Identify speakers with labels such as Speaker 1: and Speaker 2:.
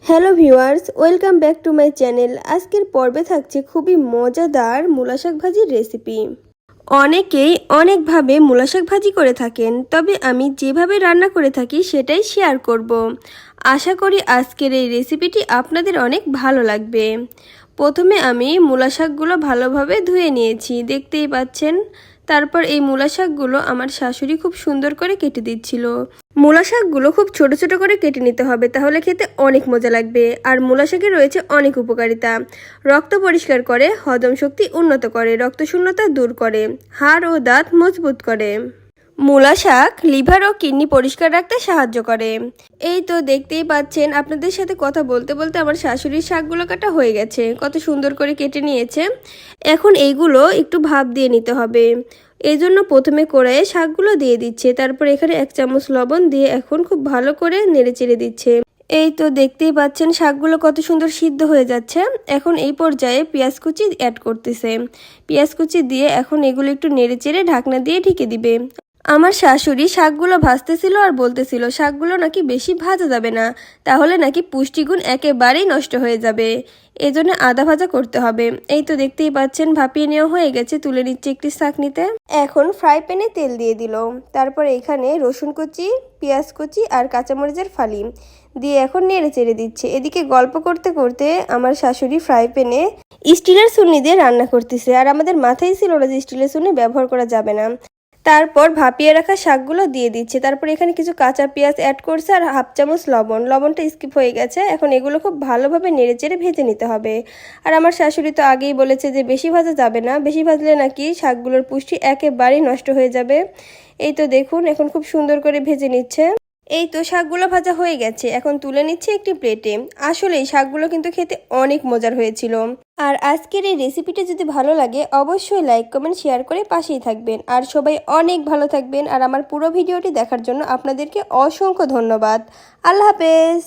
Speaker 1: Hello viewers, welcome back to my channel. আজকের পর্বে থাকছে খুবই মজাদার মূলা শাক ভাজির রেসিপি। অনেকেই অনেকভাবে মূলা শাক ভাজি করে থাকেন, তবে আমি যেভাবে রান্না করে থাকি সেটাই শেয়ার করব। আশা করি আজকের এই রেসিপিটি আপনাদের অনেক ভালো লাগবে। প্রথমে আমি মূলা শাকগুলো ভালোভাবে ধুয়ে নিয়েছি, দেখতেই পাচ্ছেন। তারপর এই মূলা শাকগুলো আমার শাশুড়ি খুব সুন্দর করে কেটে দিচ্ছিল। মূলা শাকগুলো খুব ছোট ছোট করে কেটে নিতে হবে, তাহলে খেতে অনেক মজা লাগবে। আর মূলা শাকে রয়েছে অনেক উপকারিতা। রক্ত পরিষ্কার করে, হজম শক্তি উন্নত করে, রক্তশূন্যতা দূর করে, হাড় ও দাঁত মজবুত করে। মূলা শাক লিভার ও কিডনি পরিষ্কার রাখতে সাহায্য করে। এই তো দেখতেই পাচ্ছেন, আপনাদের সাথে কথা বলতে বলতে আমার শাশুড়ির শাকগুলো কাটা হয়ে গেছে, কত সুন্দর করে কেটে নিয়েছে। এখন এইগুলো একটু ভাপ দিয়ে নিতে হবে। এই জন্য প্রথমে কড়াইয়ে শাকগুলো দিয়ে দিচ্ছে, তারপর এখানে 1 চামচ লবণ দিয়ে এখন খুব ভালো করে নেড়েচেড়ে দিচ্ছে। এই তো দেখতেই পাচ্ছেন শাকগুলো কত সুন্দর সিদ্ধ হয়ে যাচ্ছে। এখন এই পর্যায়ে পেঁয়াজ কুচি অ্যাড করতেছে। পেঁয়াজ কুচি দিয়ে এখন এগুলো একটু নেড়েচেড়ে ঢাকনা দিয়ে ঢেকে দিবে। আমার শাশুড়ি শাকগুলো ভাজতেছিল আর বলতেছিল শাকগুলো নাকি বেশি ভাজা যাবে না, তাহলে নাকি পুষ্টিগুণ একেবারেই নষ্ট হয়ে যাবে। এজন্য আদা ভাজা করতে হবে। এই তো দেখতেই পাচ্ছেন ভাপিয়ে নেওয়া হয়ে গেছে, তুলে নিচ্ছে একটি ছাঁকনিতে। এখন ফ্রাই প্যানে তেল দিয়ে দিল। তারপর এখানে রসুন কুচি, পেঁয়াজ কুচি আর কাঁচামরিচের ফালি দিয়ে এখন নেড়ে চেড়ে দিচ্ছে। এদিকে গল্প করতে করতে আমার শাশুড়ি ফ্রাই প্যানে স্টিলের ছুনি দিয়ে রান্না করতেছে, আর আমাদের মাথায় ছিল না যে স্টিলের ছুনি ব্যবহার করা যাবে না। তারপর ভাপিয়ে রাখা শাকগুলো দিয়ে দিচ্ছে। তারপর এখানে কিছু কাঁচা পেঁয়াজ অ্যাড করছে আর 1/2 চামচ লবণ। লবণটা স্কিপ হয়ে গেছে। এখন এগুলো খুব ভালোভাবে নেড়েচেড়ে ভেজে নিতে হবে। আর আমার শাশুড়ি তো আগেই বলেছে যে বেশি ভাজা যাবে না, বেশি ভাজলে নাকি শাকগুলোর পুষ্টি একেবারেই নষ্ট হয়ে যাবে। এই তো দেখুন এখন খুব সুন্দর করে ভেজে নিচ্ছে। এই তো শাকগুলো ভাজা হয়ে গেছে, এখন তুলে নিচ্ছে একটি প্লেটে। আসলে এই শাকগুলো কিন্তু খেতে অনেক মজার হয়েছিল। আর আজকের এই রেসিপিটা যদি ভালো লাগে অবশ্যই লাইক কমেন্ট শেয়ার করে পাশেই থাকবেন। আর সবাই অনেক ভালো থাকবেন। আর আমার পুরো ভিডিওটি দেখার জন্য আপনাদেরকে অসংখ্য ধন্যবাদ। আল্লাহ হাফেজ।